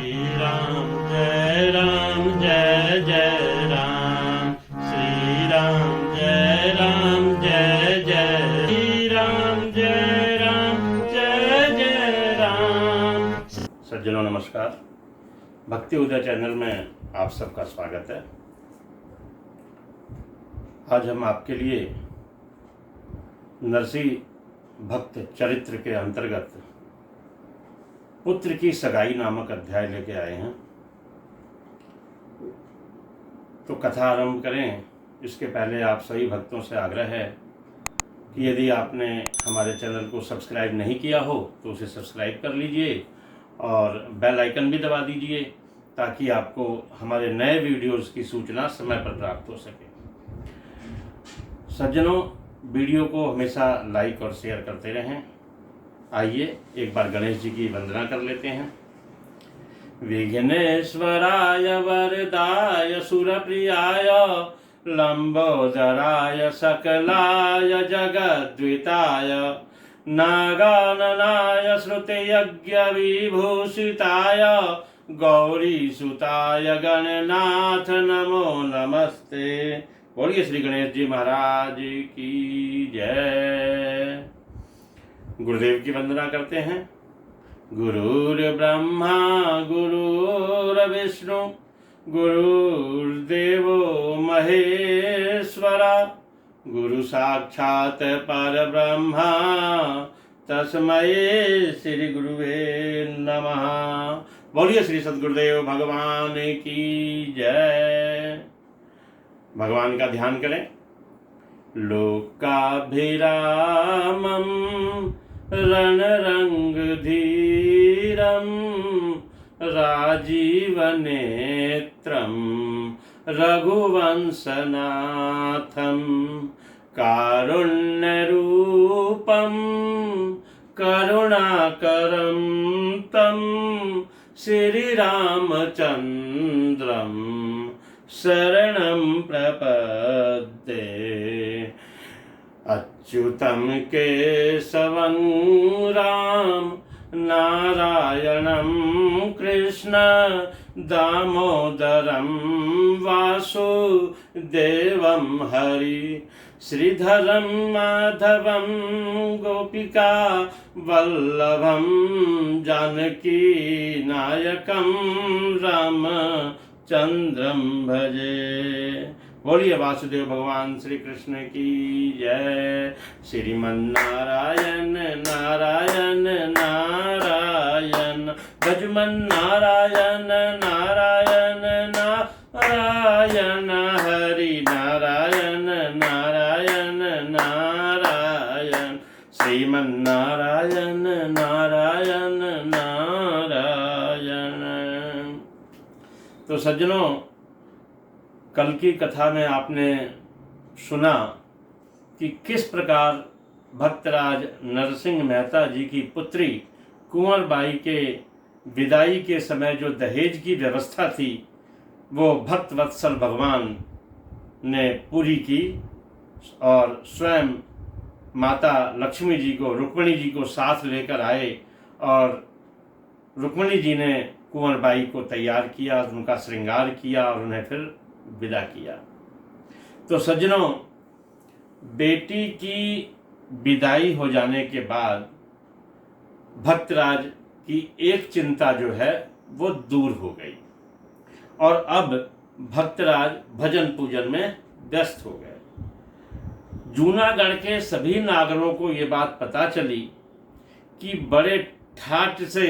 राम जय जय राम। श्री राम जय जय श्री राम जय जय राम। सज्जनों नमस्कार, भक्ति उदय चैनल में आप सबका स्वागत है। आज हम आपके लिए नरसिंह भक्त चरित्र के अंतर्गत पुत्र की सगाई नामक अध्याय लेके आए हैं। तो कथा आरंभ करें इसके पहले आप सभी भक्तों से आग्रह है कि यदि आपने हमारे चैनल को सब्सक्राइब नहीं किया हो तो उसे सब्सक्राइब कर लीजिए और बेल आइकन भी दबा दीजिए ताकि आपको हमारे नए वीडियोस की सूचना समय पर प्राप्त हो सके। सज्जनों, वीडियो को हमेशा लाइक और शेयर करते रहें। आइए एक बार गणेश जी की वंदना कर लेते हैं। विघ्नेश्वराय वरदाय सुरप्रियाय लंबोदराय सकलाय जगद्विताय नागाननाय श्रुतियज्ञ विभूषिताय गौरीसुताय गणनाथ नमो नमस्ते। बोलिए श्री गणेश जी महाराज की जय। गुरुदेव की वंदना करते हैं। गुरुर्ब्रह्मा गुरुर्विष्णु गुरुर्देवो महेश्वरा गुरु साक्षात् परब्रह्मा तस्मै श्री गुरुवे नमः। बोलिए श्री सद्गुरुदेव भगवान की जय। भगवान का ध्यान करें। लोकाभिरामं रणरंगधीरं राजीवनेत्रं रघुवंशनाथं कारुण्यरूपं करुणाकरं तं श्रीरामचन्द्रं शरणं प्रपद्ये। अच्युतं केशवं राम नारायणं कृष्ण दामोदरं वासुदेवं हरि श्रीधरं माधवं गोपिका वल्लभं जानकी नायकं रामचंद्रं भजे। बोलिए वासुदेव भगवान श्री कृष्ण की जय। श्रीमन्नारायण नारायण नारायण भजमन नारायण नारायण नारायण हरि नारायण नारायण नारायण श्रीमन्नारायण नारायण नारायण। तो सज्जनों, कल की कथा में आपने सुना कि किस प्रकार भक्तराज नरसिंह मेहता जी की पुत्री कुंवर बाई के विदाई के समय जो दहेज की व्यवस्था थी वो भक्त वत्सल भगवान ने पूरी की और स्वयं माता लक्ष्मी जी को, रुक्मिणी जी को साथ लेकर आए और रुक्मिणी जी ने कुंवर बाई को तैयार किया, उनका श्रृंगार किया और उन्हें फिर विदा किया। तो सज्जनों, बेटी की विदाई हो जाने के बाद भक्तराज की एक चिंता जो है वो दूर हो गई और अब भक्तराज भजन पूजन में व्यस्त हो गए। जूनागढ़ के सभी नागरों को ये बात पता चली कि बड़े ठाठ से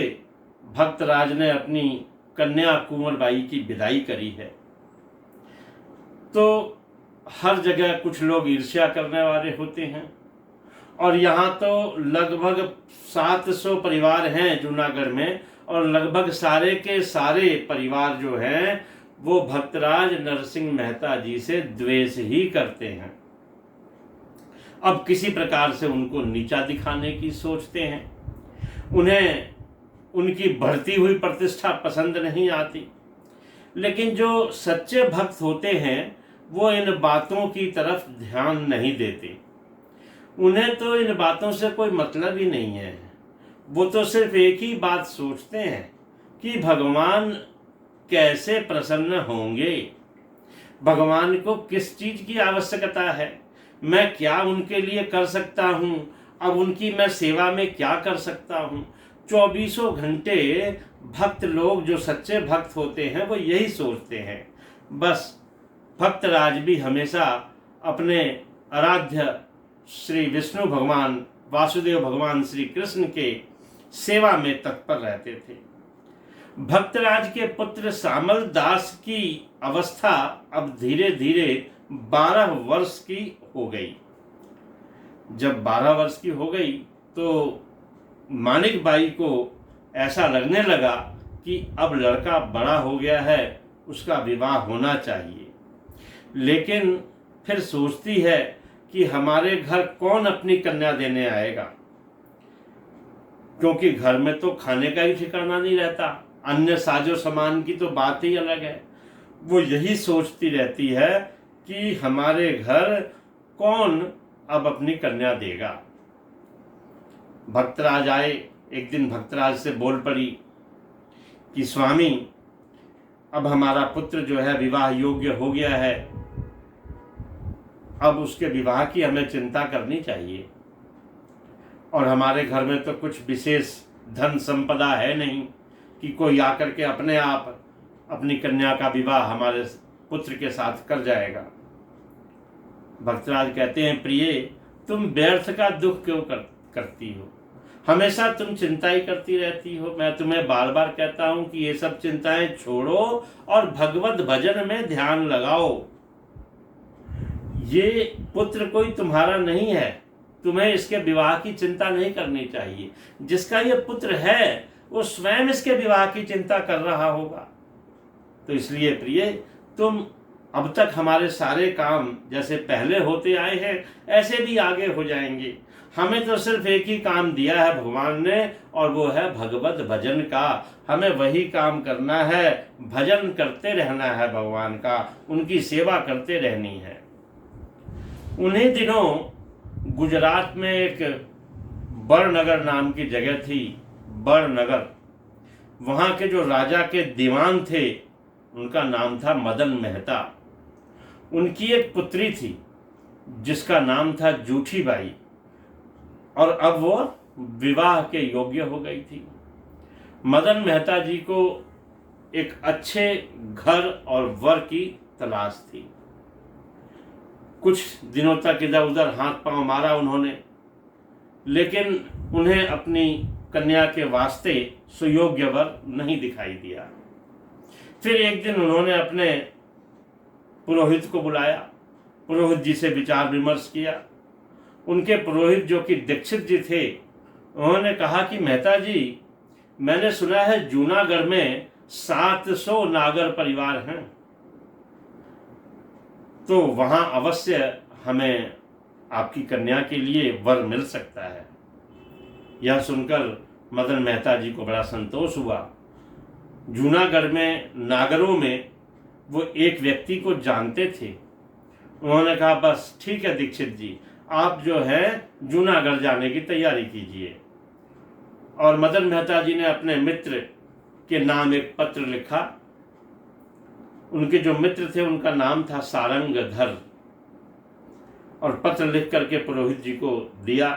भक्तराज ने अपनी कन्या कुंवर बाई की विदाई करी है। तो हर जगह कुछ लोग ईर्ष्या करने वाले होते हैं और यहाँ तो लगभग 700 परिवार हैं जूनागढ़ में और लगभग सारे के सारे परिवार जो हैं वो भक्तराज नरसिंह मेहता जी से द्वेष ही करते हैं। अब किसी प्रकार से उनको नीचा दिखाने की सोचते हैं। उन्हें उनकी बढ़ती हुई प्रतिष्ठा पसंद नहीं आती। लेकिन जो सच्चे भक्त होते हैं वो इन बातों की तरफ ध्यान नहीं देते। उन्हें तो इन बातों से कोई मतलब ही नहीं है। वो तो सिर्फ एक ही बात सोचते हैं कि भगवान कैसे प्रसन्न होंगे, भगवान को किस चीज की आवश्यकता है, मैं क्या उनके लिए कर सकता हूँ, अब उनकी मैं सेवा में क्या कर सकता हूँ। 24 घंटे भक्त लोग, जो सच्चे भक्त होते हैं, वो यही सोचते हैं। बस भक्तराज भी हमेशा अपने आराध्य श्री विष्णु भगवान, वासुदेव भगवान श्री कृष्ण के सेवा में तत्पर रहते थे। भक्तराज के पुत्र सामल दास की अवस्था अब धीरे धीरे 12 वर्ष की हो गई। जब 12 वर्ष की हो गई तो मानिक बाई को ऐसा लगने लगा कि अब लड़का बड़ा हो गया है, उसका विवाह होना चाहिए। लेकिन फिर सोचती है कि हमारे घर कौन अपनी कन्या देने आएगा, क्योंकि घर में तो खाने का ही ठिकाना नहीं रहता, अन्य साजो सामान की तो बात ही अलग है। वो यही सोचती रहती है कि हमारे घर कौन अब अपनी कन्या देगा। भक्तराज आए, एक दिन भक्तराज से बोल पड़ी कि स्वामी, अब हमारा पुत्र जो है विवाह योग्य हो गया है, अब उसके विवाह की हमें चिंता करनी चाहिए, और हमारे घर में तो कुछ विशेष धन संपदा है नहीं कि कोई आकर के अपने आप अपनी कन्या का विवाह हमारे पुत्र के साथ कर जाएगा। भक्तराज कहते हैं, प्रिय, तुम व्यर्थ का दुख क्यों करती हो, हमेशा तुम चिंता ही करती रहती हो। मैं तुम्हें बार बार कहता हूं कि ये सब चिंताएं छोड़ो और भगवत भजन में ध्यान लगाओ। ये पुत्र कोई तुम्हारा नहीं है, तुम्हें इसके विवाह की चिंता नहीं करनी चाहिए। जिसका ये पुत्र है वो स्वयं इसके विवाह की चिंता कर रहा होगा। तो इसलिए प्रिय, तुम अब तक हमारे सारे काम जैसे पहले होते आए हैं ऐसे भी आगे हो जाएंगे। हमें तो सिर्फ एक ही काम दिया है भगवान ने, और वो है भगवत भजन का। हमें वही काम करना है, भजन करते रहना है भगवान का, उनकी सेवा करते रहनी है। उन्हीं दिनों गुजरात में एक बड़नगर नाम की जगह थी, बड़नगर। वहाँ के जो राजा के दीवान थे उनका नाम था मदन मेहता। उनकी एक पुत्री थी जिसका नाम था जूठी बाई, और अब वो विवाह के योग्य हो गई थी। मदन मेहता जी को एक अच्छे घर और वर की तलाश थी। कुछ दिनों तक इधर उधर हाथ पांव मारा उन्होंने, लेकिन उन्हें अपनी कन्या के वास्ते सुयोग्य वर नहीं दिखाई दिया। फिर एक दिन उन्होंने अपने पुरोहित को बुलाया, पुरोहित जी से विचार विमर्श किया। उनके पुरोहित जो कि दीक्षित जी थे, उन्होंने कहा कि मेहता जी, मैंने सुना है जूनागढ़ में 700 नागर परिवार हैं, तो वहां अवश्य हमें आपकी कन्या के लिए वर मिल सकता है। यह सुनकर मदन मेहता जी को बड़ा संतोष हुआ। जूनागढ़ में नागरों में वो एक व्यक्ति को जानते थे। उन्होंने कहा, बस ठीक है दीक्षित जी, आप जो है जूनागढ़ जाने की तैयारी कीजिए। और मदन मेहता जी ने अपने मित्र के नाम एक पत्र लिखा। उनके जो मित्र थे उनका नाम था सारंगधर, और पत्र लिख करके पुरोहित जी को दिया।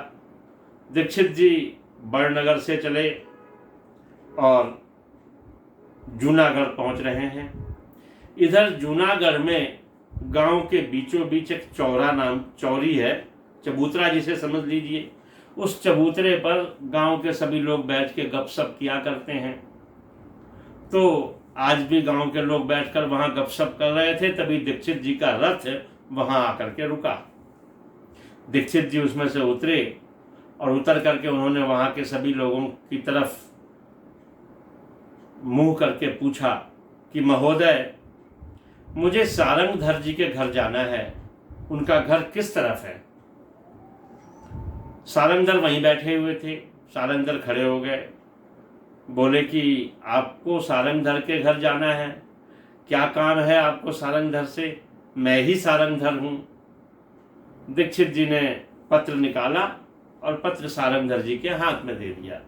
दीक्षित जी बड़नगर से चले और जूनागढ़ पहुंच रहे हैं। इधर जूनागढ़ में गांव के बीचों बीच एक चौरी है, चबूतरा जिसे समझ लीजिए। उस चबूतरे पर गांव के सभी लोग बैठ के गपशप किया करते हैं। तो आज भी गांव के लोग बैठकर वहां गपशप कर रहे थे, तभी दीक्षित जी का रथ वहां आकर के रुका। दीक्षित जी उसमें से उतरे और उतर करके उन्होंने वहां के सभी लोगों की तरफ मुंह करके पूछा कि महोदय, मुझे सारंगधर जी के घर जाना है, उनका घर किस तरफ है। सारंगधर वहीं बैठे हुए थे। सारंगधर खड़े हो गए, बोले कि आपको सारंगधर के घर जाना है, क्या काम है आपको सारंगधर से, मैं ही सारंगधर हूँ। दीक्षित जी ने पत्र निकाला और पत्र सारंगधर जी के हाथ में दे दिया।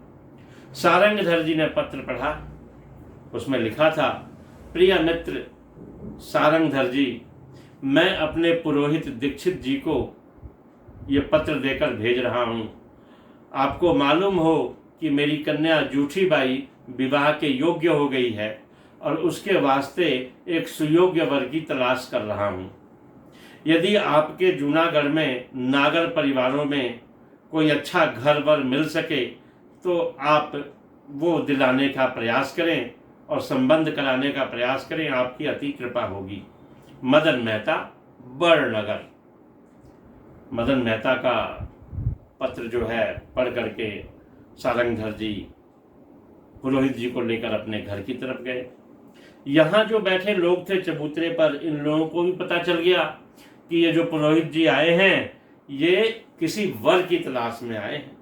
सारंगधर जी ने पत्र पढ़ा उसमें लिखा था, प्रिय मित्र सारंगधर जी, मैं अपने पुरोहित दीक्षित जी को ये पत्र देकर भेज रहा हूँ। आपको मालूम हो कि मेरी कन्या जूठी बाई विवाह के योग्य हो गई है और उसके वास्ते एक सुयोग्य वर की तलाश कर रहा हूँ। यदि आपके जूनागढ़ में नागर परिवारों में कोई अच्छा घर वर मिल सके तो आप वो दिलाने का प्रयास करें और संबंध कराने का प्रयास करें, आपकी अति कृपा होगी। मदन मेहता, बड़नगर। मदन मेहता का पत्र जो है पढ़ करके सारंगधर जी पुरोहित जी को लेकर अपने घर की तरफ गए। यहाँ जो बैठे लोग थे चबूतरे पर, इन लोगों को भी पता चल गया कि ये जो पुरोहित जी आए हैं ये किसी वर की तलाश में आए हैं।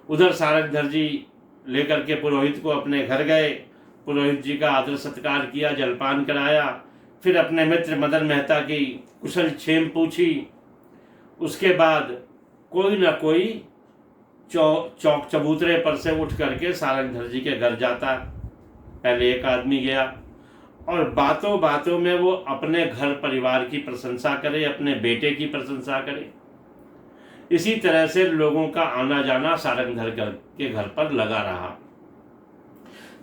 उधर सारंगधर जी लेकर के पुरोहित को अपने घर गए, पुरोहित जी का आदर सत्कार किया, जलपान कराया, फिर अपने मित्र मदन मेहता की कुशल क्षेम पूछी। उसके बाद कोई ना कोई चौक चबूतरे पर से उठ करके सारंगधर जी के घर जाता। पहले एक आदमी गया और बातों बातों में वो अपने घर परिवार की प्रशंसा करे, अपने बेटे की प्रशंसा करे। इसी तरह से लोगों का आना जाना सारंगधर के घर पर लगा रहा।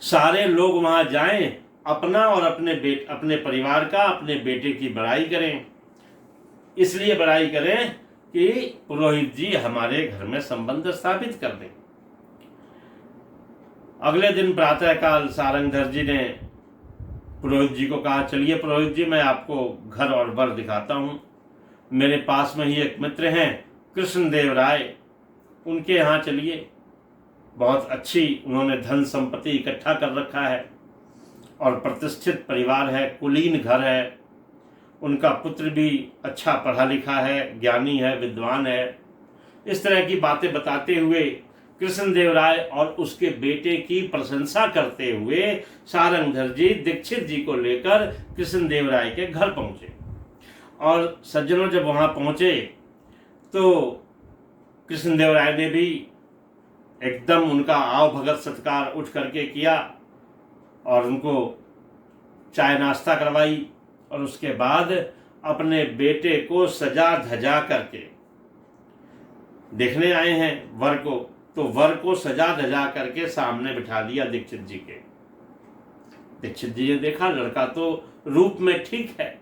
सारे लोग वहां जाएं, अपना और अपने परिवार का, अपने बेटे की बड़ाई करें। इसलिए बड़ाई करें कि पुरोहित जी हमारे घर में संबंध स्थापित कर दें। अगले दिन प्रातःकाल सारंगधर जी ने पुरोहित जी को कहा, चलिए पुरोहित जी, मैं आपको घर और वर दिखाता हूँ। मेरे पास में ही एक मित्र हैं कृष्णदेव राय, उनके यहाँ चलिए। बहुत अच्छी उन्होंने धन संपत्ति इकट्ठा कर रखा है और प्रतिष्ठित परिवार है, कुलीन घर है। उनका पुत्र भी अच्छा पढ़ा लिखा है, ज्ञानी है, विद्वान है। इस तरह की बातें बताते हुए कृष्णदेव राय और उसके बेटे की प्रशंसा करते हुए सारंगधर जी दीक्षित जी को लेकर कृष्णदेव राय के घर पहुंचे। और सज्जनों जब वहां पहुंचे तो कृष्णदेव राय ने भी एकदम उनका आव भगत सत्कार उठ करके किया और उनको चाय नाश्ता करवाई और उसके बाद अपने बेटे को सजा धजा करके, देखने आए हैं वर को, तो वर को सजा धजा करके सामने बिठा दिया दीक्षित जी के। दीक्षित जी ने देखा लड़का तो रूप में ठीक है,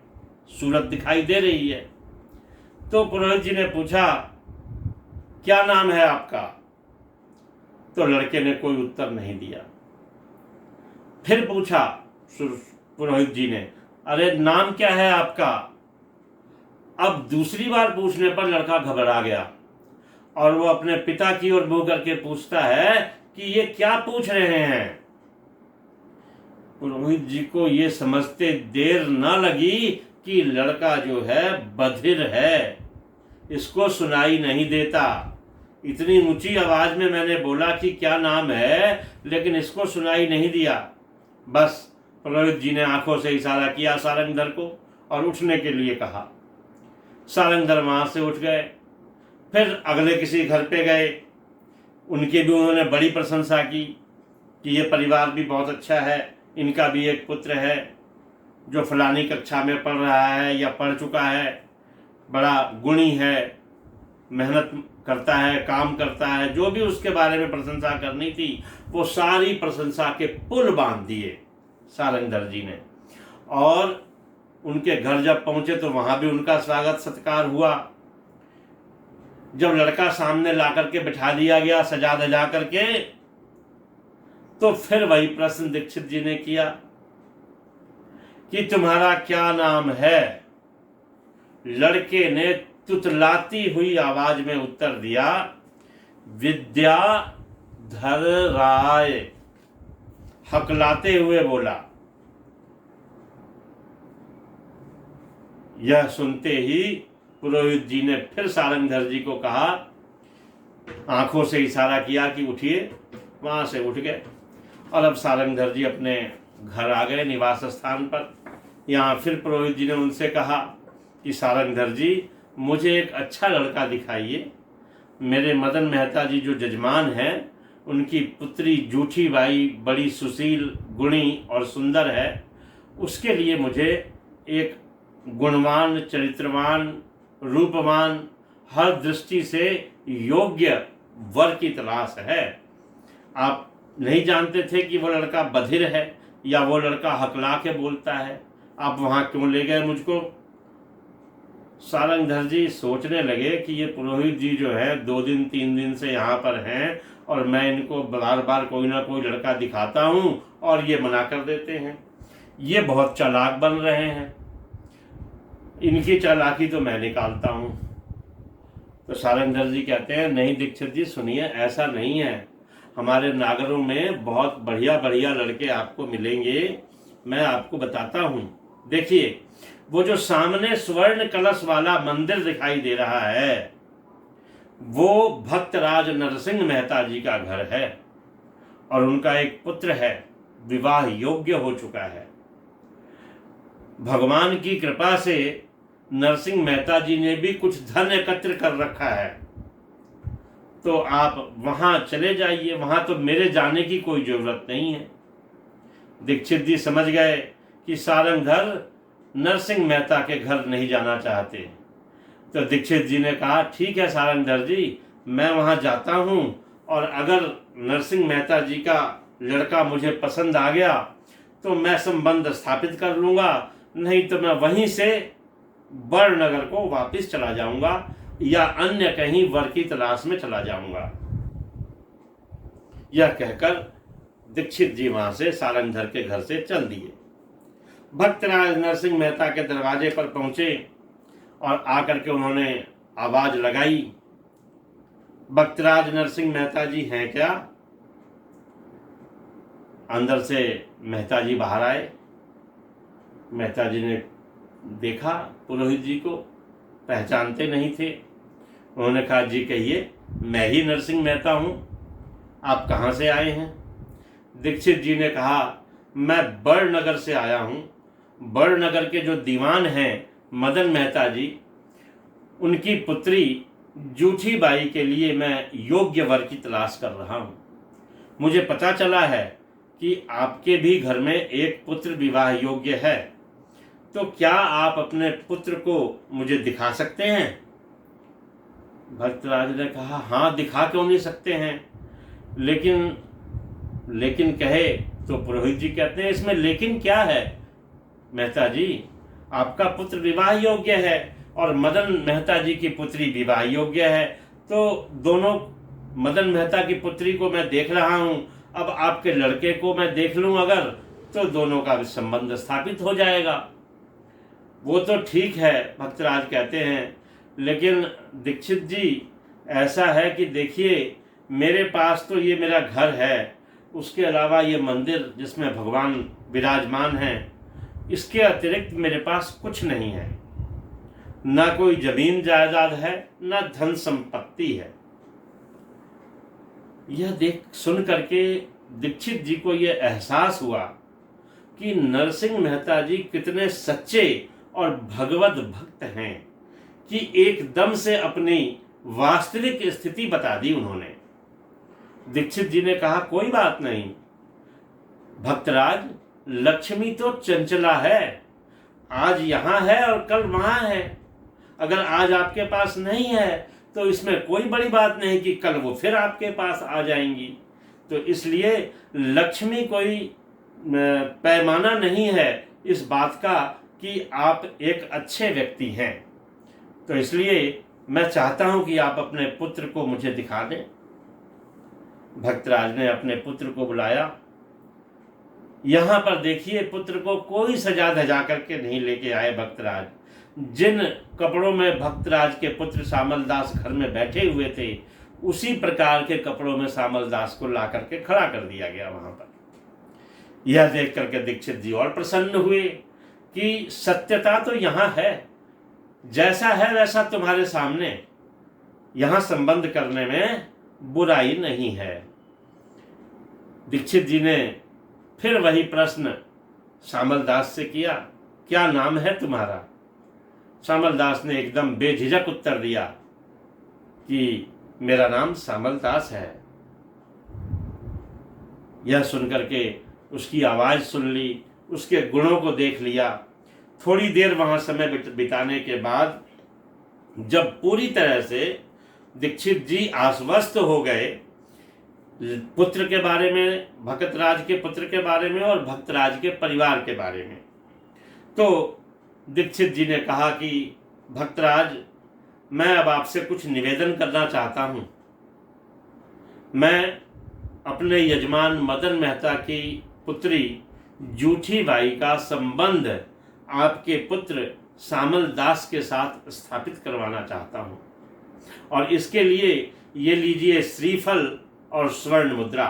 सूरत दिखाई दे रही है। तो पुरोहित जी ने पूछा, क्या नाम है आपका? तो लड़के ने कोई उत्तर नहीं दिया। फिर पूछा पुरोहित जी ने, अरे नाम क्या है आपका? अब दूसरी बार पूछने पर लड़का घबरा गया और वो अपने पिता की ओर मुंह करके पूछता है कि ये क्या पूछ रहे हैं। पुरोहित जी को ये समझते देर न लगी कि लड़का जो है बधिर है, इसको सुनाई नहीं देता। इतनी ऊंची आवाज में मैंने बोला कि क्या नाम है, लेकिन इसको सुनाई नहीं दिया। बस पुरोहित जी ने आंखों से इशारा किया सारंगधर को और उठने के लिए कहा। सारंगधर वहां से उठ गए। फिर अगले किसी घर पे गए, उनकी भी उन्होंने बड़ी प्रशंसा की कि ये परिवार भी बहुत अच्छा है, इनका भी एक पुत्र है जो फलानी कक्षा में पढ़ रहा है या पढ़ चुका है, बड़ा गुणी है, मेहनत करता है, काम करता है। जो भी उसके बारे में प्रशंसा करनी थी वो सारी प्रशंसा के पुल बांध दिए सारंगधर जी ने। और उनके घर जब पहुंचे तो वहां भी उनका स्वागत सत्कार हुआ। जब लड़का सामने ला करके बिठा दिया गया सजा धजा करके, तो फिर वही प्रश्न दीक्षित जी ने किया कि तुम्हारा क्या नाम है? लड़के ने तुतलाती हुई आवाज में उत्तर दिया, विद्याधर राय। हकलाते हुए बोला। यह सुनते ही पुरोहित जी ने फिर सारंगधर जी को कहा, आंखों से इशारा किया कि उठिए। वहां से उठ गए और अब सारंगधर जी अपने घर आ गए, निवास स्थान पर। यहाँ फिर पुरोहित जी ने उनसे कहा कि सारंगधर जी, मुझे एक अच्छा लड़का दिखाइए। मेरे मदन मेहता जी जो जजमान हैं उनकी पुत्री जूठी बाई बड़ी सुशील, गुणी और सुंदर है, उसके लिए मुझे एक गुणवान, चरित्रवान, रूपवान, हर दृष्टि से योग्य वर की तलाश है। आप नहीं जानते थे कि वो लड़का बधिर है या वो लड़का हकला के बोलता है, आप वहाँ क्यों ले गए मुझको? सारंगधर जी सोचने लगे कि ये पुरोहित जी जो है 2 दिन 3 दिन से यहाँ पर हैं और मैं इनको बार बार कोई ना कोई लड़का दिखाता हूँ और ये मना कर देते हैं, ये बहुत चालाक बन रहे हैं, इनकी चालाकी तो मैं निकालता हूँ। तो सारंगधर जी कहते हैं, नहीं दीक्षित जी सुनिए, ऐसा नहीं है, हमारे नागरों में बहुत बढ़िया बढ़िया लड़के आपको मिलेंगे, मैं आपको बताता हूँ। देखिए, वो जो सामने स्वर्ण कलश वाला मंदिर दिखाई दे रहा है, वो भक्तराज नरसिंह मेहता जी का घर है और उनका एक पुत्र है, विवाह योग्य हो चुका है। भगवान की कृपा से नरसिंह मेहता जी ने भी कुछ धन एकत्र कर रखा है, तो आप वहां चले जाइए, वहां तो मेरे जाने की कोई जरूरत नहीं है। दीक्षित जी समझ गए कि सारंगधर नरसिंह मेहता के घर नहीं जाना चाहते, तो दीक्षित जी ने कहा, ठीक है सारंगधर जी, मैं वहां जाता हूं और अगर नरसिंह मेहता जी का लड़का मुझे पसंद आ गया तो मैं संबंध स्थापित कर लूंगा, नहीं तो मैं वहीं से बड़नगर को वापस चला जाऊंगा या अन्य कहीं वर की तलाश में चला जाऊंगा। यह कहकर दीक्षित जी वहां से सारंगधर के घर से चल दिए। भक्तराज नरसिंह मेहता के दरवाजे पर पहुंचे और आकर के उन्होंने आवाज लगाई, भक्तराज नरसिंह मेहता जी हैं क्या? अंदर से मेहता जी बाहर आए। मेहता जी ने देखा पुरोहित जी को, पहचानते नहीं थे। उन्होंने कहा, जी कहिए, मैं ही नरसिंह मेहता हूँ, आप कहाँ से आए हैं? दीक्षित जी ने कहा, मैं बड़नगर से आया हूँ। बड़नगर के जो दीवान हैं मदन मेहता जी, उनकी पुत्री जूठी बाई के लिए मैं योग्य वर की तलाश कर रहा हूँ। मुझे पता चला है कि आपके भी घर में एक पुत्र विवाह योग्य है, तो क्या आप अपने पुत्र को मुझे दिखा सकते हैं? भक्तराज ने कहा, हाँ दिखा क्यों नहीं सकते हैं, लेकिन कहे तो पुरोहित जी कहते हैं, इसमें लेकिन क्या है मेहता जी, आपका पुत्र विवाह योग्य है और मदन मेहता जी की पुत्री विवाह योग्य है, तो दोनों, मदन मेहता की पुत्री को मैं देख रहा हूं, अब आपके लड़के को मैं देख लूं अगर, तो दोनों का संबंध स्थापित हो जाएगा। वो तो ठीक है, भक्तराज कहते हैं, लेकिन दीक्षित जी ऐसा है कि देखिए, मेरे पास तो ये मेरा घर है, उसके अलावा ये मंदिर जिसमें भगवान विराजमान हैं, इसके अतिरिक्त मेरे पास कुछ नहीं है, ना कोई जमीन जायदाद है, ना धन संपत्ति है। यह देख सुन करके दीक्षित जी को यह एहसास हुआ कि नरसिंह मेहता जी कितने सच्चे और भगवत भक्त हैं कि एकदम से अपनी वास्तविक स्थिति बता दी उन्होंने। दीक्षित जी ने कहा, कोई बात नहीं भक्तराज, लक्ष्मी तो चंचला है, आज यहाँ है और कल वहाँ है। अगर आज आपके पास नहीं है तो इसमें कोई बड़ी बात नहीं कि कल वो फिर आपके पास आ जाएंगी। तो इसलिए लक्ष्मी कोई पैमाना नहीं है इस बात का कि आप एक अच्छे व्यक्ति हैं। तो इसलिए मैं चाहता हूं कि आप अपने पुत्र को मुझे दिखा दें। भक्तराज ने अपने पुत्र को बुलाया। यहाँ पर देखिए, पुत्र को कोई सजा धजा करके नहीं लेके आए भक्तराज। जिन कपड़ों में भक्तराज के पुत्र श्यामलदास घर में बैठे हुए थे, उसी प्रकार के कपड़ों में श्यामलदास को ला करके खड़ा कर दिया गया वहां पर। यह देख करके दीक्षित जी और प्रसन्न हुए कि सत्यता तो यहाँ है, जैसा है वैसा तुम्हारे सामने, यहाँ संबंध करने में बुराई नहीं है। दीक्षित जी ने फिर वही प्रश्न श्यामलदास से किया, क्या नाम है तुम्हारा? श्यामलदास ने एकदम बेझिझक उत्तर दिया कि मेरा नाम श्यामलदास है। यह सुनकर के उसकी आवाज़ सुन ली, उसके गुणों को देख लिया। थोड़ी देर वहाँ समय बिताने के बाद जब पूरी तरह से दीक्षित जी आश्वस्त हो गए पुत्र के बारे में, भक्तराज के पुत्र के बारे में और भक्तराज के परिवार के बारे में, तो दीक्षित जी ने कहा कि भक्तराज, मैं अब आपसे कुछ निवेदन करना चाहता हूँ। मैं अपने यजमान मदन मेहता की पुत्री जूठी बाई का संबंध आपके पुत्र सामल दास के साथ स्थापित करवाना चाहता हूँ, और इसके लिए ये लीजिए श्रीफल और स्वर्ण मुद्रा।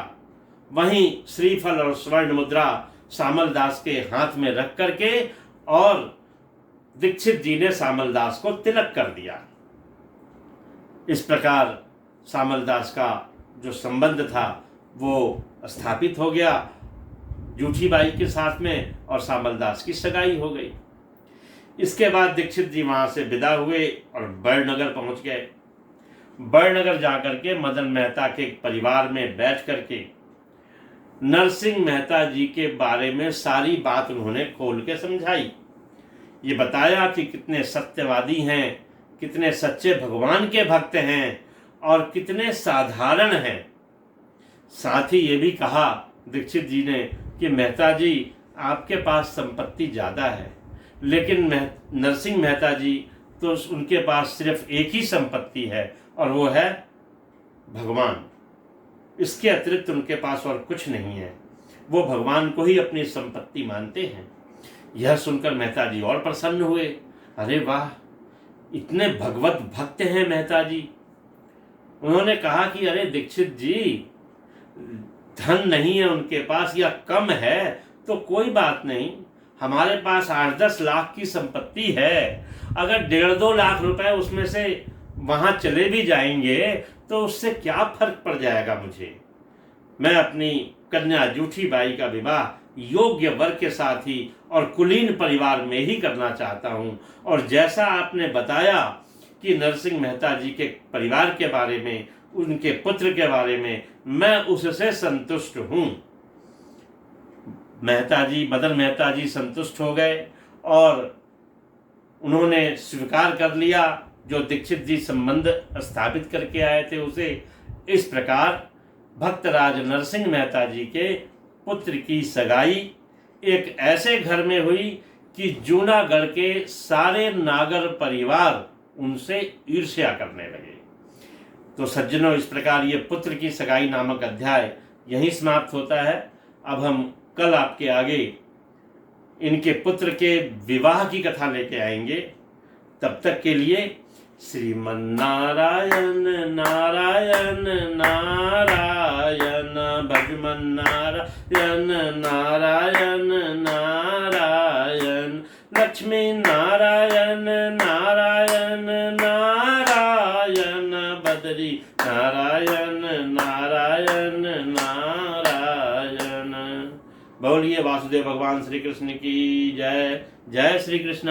वहीं श्रीफल और स्वर्ण मुद्रा सामल दास के हाथ में रख करके और दीक्षित जी ने सामल दास को तिलक कर दिया। इस प्रकार सामल दास का जो संबंध था वो स्थापित हो गया जूठी बाई के साथ में, और सामल दास की सगाई हो गई। इसके बाद दीक्षित जी वहाँ से विदा हुए और बड़नगर पहुँच गए। बड़नगर जाकर के मदन मेहता के परिवार में बैठ करके नरसिंह मेहता जी के बारे में सारी बात उन्होंने खोल के समझाई। ये बताया कि कितने सत्यवादी हैं, कितने सच्चे भगवान के भक्त हैं और कितने साधारण हैं। साथ ही ये भी कहा दीक्षित जी ने कि मेहता जी, आपके पास संपत्ति ज़्यादा है, लेकिन नरसिंह मेहता जी तो उनके पास सिर्फ एक ही संपत्ति है और वो है भगवान। इसके अतिरिक्त उनके पास और कुछ नहीं है। वो भगवान को ही अपनी संपत्ति मानते हैं। यह सुनकर मेहता जी और प्रसन्न हुए। अरे वाह, इतने भगवत भक्त हैं मेहता जी। उन्होंने कहा कि अरे दीक्षित जी, धन नहीं है उनके पास या कम है तो कोई बात नहीं, हमारे पास 8-10 लाख की संपत्ति है। अगर 1.5-2 लाख रुपए उसमें से वहाँ चले भी जाएंगे तो उससे क्या फर्क पड़ जाएगा मुझे। मैं अपनी कन्या जूठी बाई का विवाह योग्य वर के साथ ही और कुलीन परिवार में ही करना चाहता हूँ। और जैसा आपने बताया कि नरसिंह मेहता जी के परिवार के बारे में, उनके पुत्र के बारे में, मैं उससे संतुष्ट हूँ। मेहता जी, मदन मेहता जी संतुष्ट हो गए और उन्होंने स्वीकार कर लिया जो दीक्षित जी संबंध स्थापित करके आए थे उसे। इस प्रकार भक्तराज नरसिंह मेहता जी के पुत्र की सगाई एक ऐसे घर में हुई कि जूनागढ़ के सारे नागर परिवार उनसे ईर्ष्या करने लगे। तो सज्जनों, इस प्रकार ये पुत्र की सगाई नामक अध्याय यहीं समाप्त होता है। अब हम कल आपके आगे इनके पुत्र के विवाह की कथा लेके आएंगे। तब तक के लिए श्रीमन्नारायण नारायण नारायण, भजमन नारायण नारायण नारायण, लक्ष्मी नारायण नारायण नारायण, बद्री नारायण नारायण नारायण। बोलिए वासुदेव भगवान श्री कृष्ण की जय। जय श्री कृष्ण।